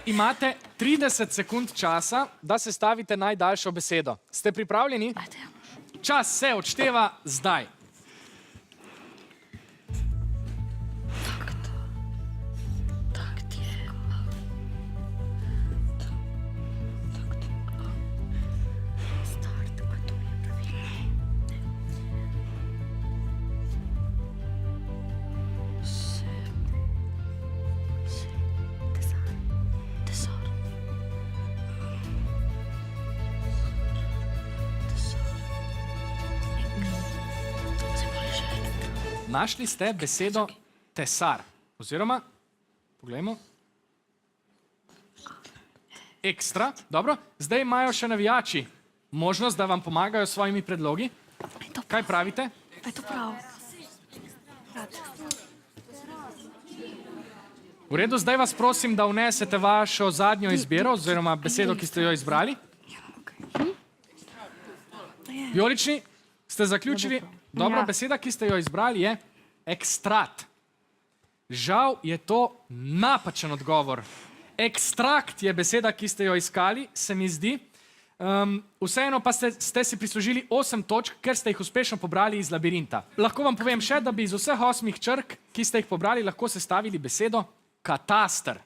Imate 30 sekund časa, da sestavite najdaljšo besedo. Ste pripravljeni? Čas se odšteva zdaj. Našli ste besedo tesar, oziroma, poglejmo, ekstra, dobro, zdaj imajo še navijači možnost, da vam pomagajo s svojimi predlogi. Kaj pravite? Je to prav? V redu, zdaj vas prosim, da vnesete vašo zadnjo izbiro, oziroma besedo, ki ste jo izbrali. Vijolični, ste zaključili? Dobro, beseda, ki ste jo izbrali, je ekstrat. Žal je to napačen odgovor. Ekstrakt je beseda, ki ste jo iskali, se mi zdi. Vseeno pa ste si prislužili 8 točk, ker ste jih uspešno pobrali iz labirinta. Lahko vam povem še, da bi iz vseh 8 črk, ki ste jih pobrali, lahko sestavili besedo kataster.